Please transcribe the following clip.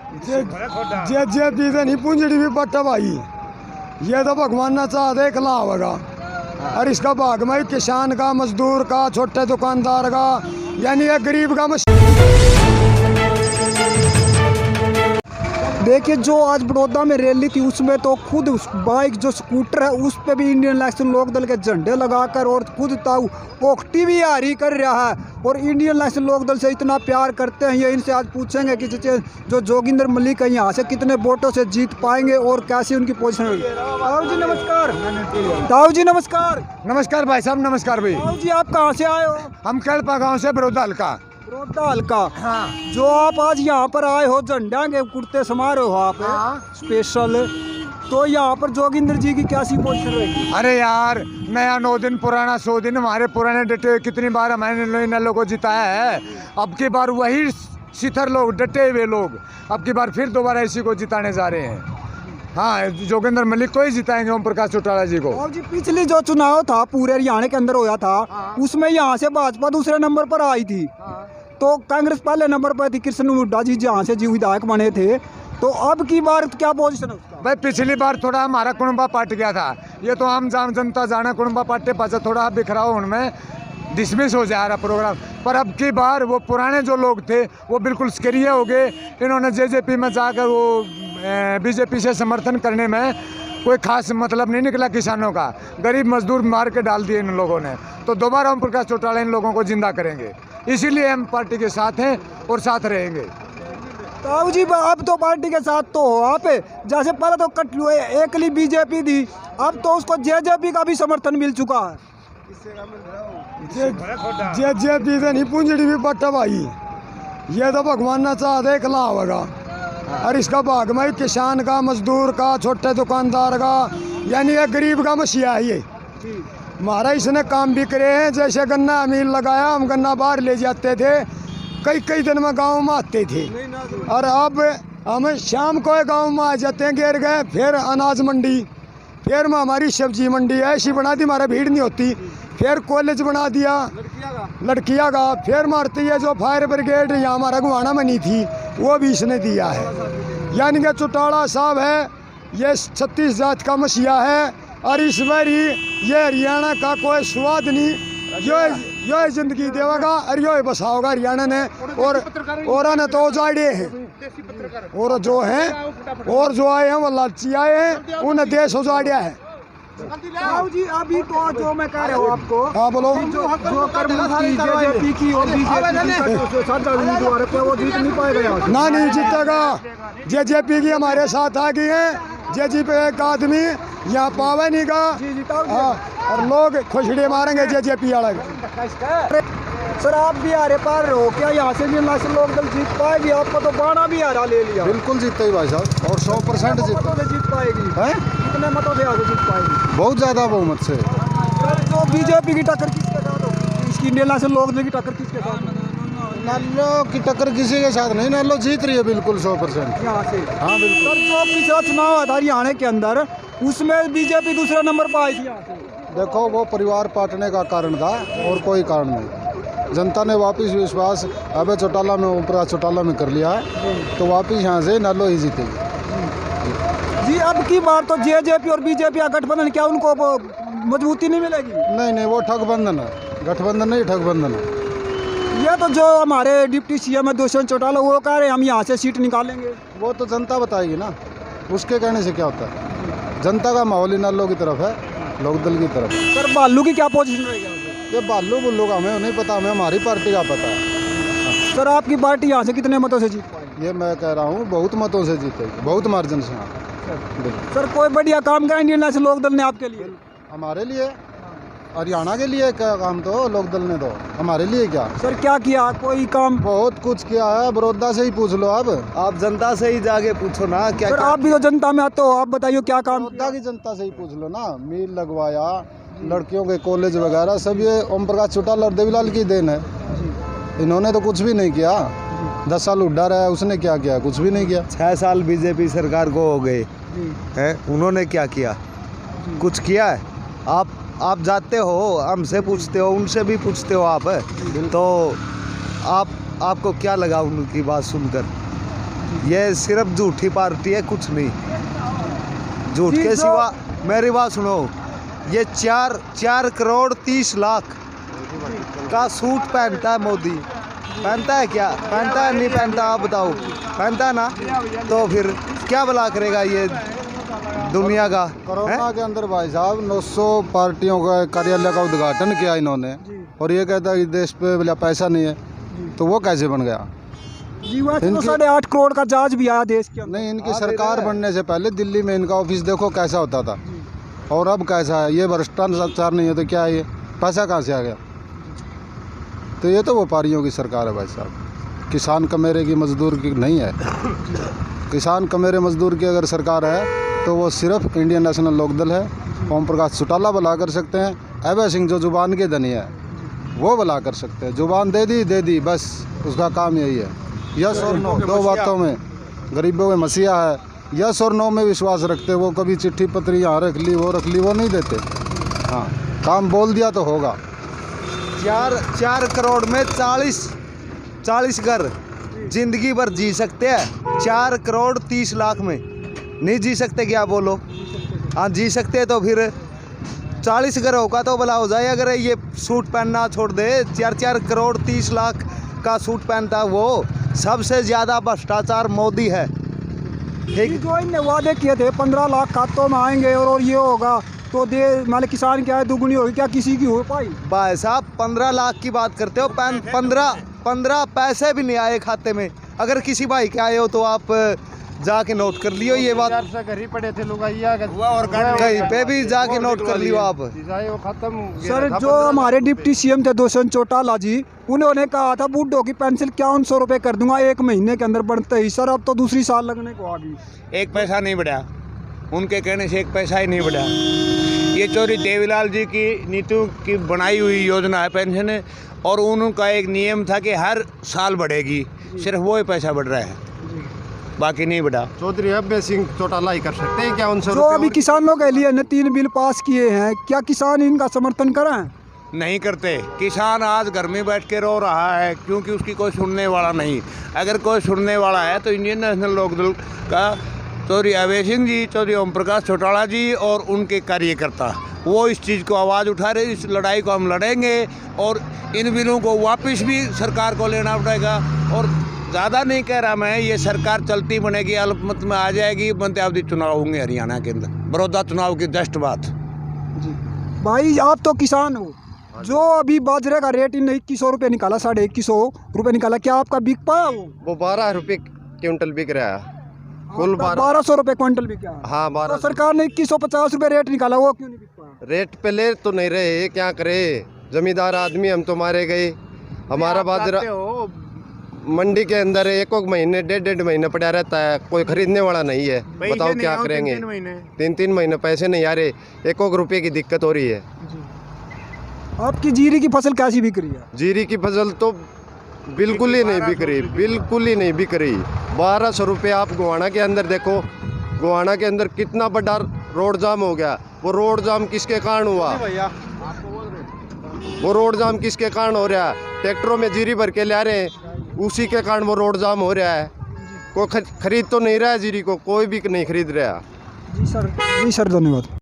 जे जे पीते नहीं पूंजड़ी भी पट्टा भाई, ये तो भगवान ना चाहते खिला होगा। और इसका भाग में किसान का, मजदूर का, छोटे दुकानदार का, यानी एक गरीब का देखिए जो आज बड़ौदा में रैली थी उसमें तो खुद बाइक जो स्कूटर है उस पे भी इंडियन नेशनल लोकदल के झंडे लगाकर और खुद ताऊ ओखटी भी हारी कर रहा है। और इंडियन नेशनल लोकदल से इतना प्यार करते हैं ये, इनसे आज पूछेंगे कि जो जोगिंदर मलिक है यहाँ से कितने वोटों से जीत पाएंगे और कैसी उनकी पोजीशन होगी। ताऊ जी नमस्कार। ताऊ जी नमस्कार। नमस्कार भाई साहब, नमस्कार भाई। ताऊ जी आप कहाँ से आए हो? हम कलपा गाँव से, बड़ौदा हल्का। बड़ौदा हल्का। हाँ। जो आप आज यहाँ पर आए हो झंडा के कुर्ते समारोह आप स्पेशल, तो यहाँ पर जोगिंदर जी की कैसी पोजीशन रहेगी? अरे यार, नया 9 दिन पुराना 100 दिन, हमारे पुराने डटे कितनी बार हमारे इन लोगों को जिताया है। अब की बार वही सिथर लोग, डटे हुए लोग अब की बार फिर दोबारा इसी को जिताने जा रहे हैं। हाँ, जोगिंदर मलिक को ही जिताएंगे, ओम प्रकाश चौटाला जी को। और जी पिछली जो चुनाव था पूरे हरियाणा के अंदर होया था, उसमें यहाँ से भाजपा दूसरे नंबर पर आई थी, तो कांग्रेस पहले नंबर पर थी। कृष्ण हुड्डा जी जहाँ से जी विधायक बने थे, तो अब की बार क्या पोजीशन है उसका? भाई पिछली बार थोड़ा हमारा कुणबा पाट गया था, ये तो हम जनता जाना कुणबा पाटे पाचा थोड़ा बिखराव उनमें डिसमिस हो जा रहा प्रोग्राम। पर अब की बार वो पुराने जो लोग थे वो बिल्कुल सक्रिय हो गए। इन्होंने जेजेपी में जाकर वो बीजेपी से समर्थन करने में कोई खास मतलब नहीं निकला किसानों का, गरीब मजदूर मार के डाल दिए इन लोगों ने। तो दोबारा ओम प्रकाश चौटाला इन लोगों को जिंदा करेंगे, इसीलिए हम पार्टी के साथ हैं और साथ रहेंगे। ताऊ जी अब तो पार्टी के साथ तो हो आप, जैसे पहले तो एकली बीजेपी थी, अब तो उसको जेजेपी का भी समर्थन मिल चुका है। जे पीते नहीं पूंजड़ी भी पट्टा भाई, ये तो भगवान ना चाहते खिला होगा। और इसका भाग में किसान का, मजदूर का, छोटे दुकानदार का, यानी एक गरीब का मसीहा है ये। हमारा इसने काम भी करे हैं, जैसे गन्ना अमीर लगाया, हम गन्ना बाहर ले जाते थे, कई कई दिन में गांव में आते थे। और अब हम शाम को गांव में आ जाते हैं, गिर गए फिर अनाज मंडी, फिर में हमारी सब्जी मंडी ऐसी बना दी, हमारा भीड़ नहीं होती। फिर कॉलेज बना दिया लड़कियाँ का, फिर मारती है जो फायर ब्रिगेड यहाँ हमारा गुवाना में नहीं थी वो भी इसने दिया है। यानी कि चौटाला साहब है, ये 36 जात का मसीहा है। और इस बार ये हरियाणा का कोई स्वाद नहीं, यो जिंदगी देगा और यो बसाओगा हरियाणा ने। और ने तो उजाड़े हैं, और जो हैं और जो आए हैं वो लालची आए हैं, उन्हें देश उजाड़िया है। जी अभी तो जो मैं कह रहा हूँ आपको, हाँ बोलो। जो जेजेपी की और बीजेपी वो जीत नहीं पाएगा ना, नहीं जीतेगा। जेजेपी की हमारे साथ आ गई है, जेजेपी एक आदमी यहाँ पावे नहीं का। और लोग खुशड़ी मारेंगे जेजेपी वाला। सर आप भी हारे पार हो क्या? यहाँ से भी नेशनल लोकदल जीत पाएगी? आपको तो बाणा भी हारा ले लिया। बिल्कुल जीतेगी भाई साहब, और 100% जीत पाएगी है? कितने मतों से आगे जीत पाएगी? बहुत ज़्यादा बहुमत से। सर जो बीजेपी की टक्कर किसके साथ हो? इसकी इंडियन नेशनल लोकदल की टक्कर किसके साथ? नालो की टक्कर किसी के साथ नहीं, नालो जीत रही है बिल्कुल 100% यहाँ से। हाँ बिल्कुल। सर जो पिछला चुनाव था हरियाणा के अंदर, उसमें बीजेपी दूसरे नंबर पर आई थी यहाँ से। देखो वो परिवार पाटने का कारण था और कोई कारण नहीं। जनता ने वापस विश्वास अबे चौटाला में, ओम प्रकाश चौटाला में कर लिया है, तो वापस यहाँ से नालो ही जीतेगी। जी अब की बार तो जेजेपी और बीजेपी का गठबंधन, क्या उनको मजबूती नहीं मिलेगी? नहीं वो ठगबंधन है, गठबंधन नहीं ठगबंधन है। ये तो जो हमारे डिप्टी सीएम है दुष्यंत चौटाला, वो कह रहे हैं हम यहाँ से सीट निकालेंगे। वो तो जनता बताएगी ना, उसके कहने से क्या होता है। जनता का माहौल ही नालो की तरफ है, लोकदल की तरफ। सर भालू की क्या पोजीशन रहेगी? ये बालू बुल्लू का हमें नहीं पता, हमें हमारी पार्टी का पता है। सर आपकी पार्टी यहाँ से कितने मतों से जीत पाएगी? ये मैं कह रहा हूँ बहुत मतों से जीतेगी, बहुत मार्जिन से। सर कोई बढ़िया काम का इंडियन नेशनल लोकदल ने आपके लिए? हमारे लिए, हरियाणा के लिए क्या काम, तो लोकदल ने तो हमारे लिए क्या। सर क्या किया? कोई काम? बहुत कुछ किया है, बड़ौदा से ही पूछ लो। अब आप जनता से ही जाके पूछो ना क्या। सर आप भी तो जनता में आते हो, आप बताइए क्या काम? बड़ौदा की जनता से ही पूछ लो ना। मील लगवाया, लड़कियों के कॉलेज वगैरह सब ये ओम प्रकाश चौटाला और देवीलाल की देन है। इन्होंने तो कुछ भी नहीं किया। 10 साल हुड्डा रहा है, उसने क्या किया? कुछ भी नहीं किया। 6 साल बीजेपी सरकार को हो गए हैं, उन्होंने क्या किया? कुछ किया है? आप जाते हो, हमसे पूछते हो, उनसे भी पूछते हो आप, तो आपको क्या लगा उनकी बात सुनकर? ये सिर्फ झूठी पार्टी है, कुछ नहीं। झूठ जी, के जो- सिवा मेरी बात सुनो, ये 4 करोड़ 30 लाख का सूट पहनता है मोदी। पहनता है क्या? पहनता है नहीं पहनता? आप बताओ। पहनता है ना, तो फिर क्या भला करेगा ये दुनिया का? कोरोना के अंदर भाई साहब 900 पार्टियों का कार्यालय का उद्घाटन किया इन्होंने, और ये कहता है कि देश पे बोला पैसा नहीं है, तो वो कैसे बन गया? जी वहाँ से तो इनकी- 8.5 करोड़ का जहाज भी आया देश के अंदर। नहीं, इनकी सरकार बनने से पहले दिल्ली में इनका ऑफिस देखो कैसा होता था, और अब कैसा है। ये भ्रष्टाचार नहीं है तो क्या है? ये पैसा कहाँ से आ गया? तो ये तो व्यापारियों की सरकार है भाई साहब, किसान कमेरे की मजदूर की नहीं है। किसान कमेरे मजदूर की अगर सरकार है तो वो सिर्फ इंडियन नेशनल लोकदल है। ओम प्रकाश चौटाला भला कर सकते हैं, अभय सिंह जो जुबान के धनी है वो भला कर सकते हैं। जुबान दे दी, बस उसका काम यही है। यस और नो, दो बातों में गरीबों में मसीहा है। यस और नो में विश्वास रखते, वो कभी चिट्ठी पत्री यहाँ रख ली वो नहीं देते। हाँ, काम बोल दिया तो होगा। 4 करोड़ में 40 घर जिंदगी भर जी सकते हैं। 4 करोड़ 30 लाख में नहीं जी सकते क्या? बोलो। हाँ, जी सकते तो फिर 40 घरों का तो भला हो जाए। अगर ये सूट पहनना छोड़ दे, 4 करोड़ 30 लाख का सूट पहनता, वो सबसे ज़्यादा भ्रष्टाचार मोदी है। ठीक, जो इनने वादे किए थे 15 लाख खातों में आएंगे और ये होगा तो दे मतलब किसान क्या है दुगनी होगी, क्या किसी की हो पाई? भाई साहब 15 लाख की बात करते हो, 15 पैसे भी नहीं आए खाते में। अगर किसी भाई के आए हो तो आप जाके नोट कर लियो ये बात। घर ही पड़े थे लोग, कहीं पे भी जाके नोट कर लियो आप। सर, जो हमारे डिप्टी सीएम थे दुष्यंत चौटाला जी, उन्होंने कहा था बूढ़ों की पेंशन 5100 रुपये कर दूंगा 1 महीने के अंदर बढ़ते ही। सर अब तो दूसरी साल लगने को आ गई। एक पैसा नहीं बढ़ा, उनके कहने से एक पैसा ही नहीं बढ़ा। ये चौधरी देवीलाल जी की नीतियों की बनाई हुई योजना है पेंशन, और उनका एक नियम था कि हर साल बढ़ेगी, सिर्फ वो ही पैसा बढ़ रहा है, बाकी नहीं बढ़ा। चौधरी अभय सिंह चौटाला ही कर सकते हैं क्या उनसे? जो अभी किसानों के लिए ने 3 बिल पास किए हैं, क्या किसान इनका समर्थन करें? नहीं करते। किसान आज घर में बैठ के रो रहा है क्योंकि उसकी कोई सुनने वाला नहीं। अगर कोई सुनने वाला है तो इंडियन नेशनल लोकदल का चौधरी अभय सिंह जी, चौधरी ओम प्रकाश चौटाला जी और उनके कार्यकर्ता, वो इस चीज़ को आवाज़ उठा रहे। इस लड़ाई को हम लड़ेंगे और इन बिलों को वापस भी सरकार को लेना पड़ेगा। और ज़्यादा नहीं कह रहा मैं, ये सरकार चलती बनेगी, अल्पमत में आ जाएगी, बनते अवधि चुनाव होंगे हरियाणा के अंदर, बड़ौदा चुनाव की जस्ट बात। भाई आप तो किसान हो, जो अभी बाजरे का रेट इन 2100 रुपये निकाला, 2150 रुपये निकाला, क्या आपका बिक पाया वो 12 रुपये क्विंटल बिक रहा है, कुल 1200 रुपये क्विंटल बिक गया? हाँ, 12। तो सरकार ने 2150 रुपये रेट निकाला, वो क्यों नहीं बिक पाया? रेट पे ले तो नहीं रहे, क्या करे? जमींदार आदमी हम तो मारे गए। हमारा बाजरा मंडी के अंदर 1 महीने 1.5 महीने पड़ा रहता है, कोई खरीदने वाला नहीं है। बताओ क्या करेंगे? 3 महीने पैसे नहीं आ रहे, 1 रुपये की दिक्कत हो रही है। आपकी जीरी की फसल कैसी बिक रही है? जीरी की फसल तो बिल्कुल ही नहीं बिक रही, बिल्कुल ही नहीं बिक रही। 1200 रुपये। आप गोहाना के अंदर देखो, गोहाना के अंदर कितना बड़ा रोड जाम हो गया। वो रोड जाम किसके कारण हुआ? वो रोड जाम किसके कारण हो रहा है? ट्रैक्टरों में जीरी भर के ला रहे हैं, उसी के कारण वो रोड जाम हो रहा है। कोई खरीद तो नहीं रहा है जीरी को, कोई भी नहीं खरीद रहा। जी सर, धन्यवाद।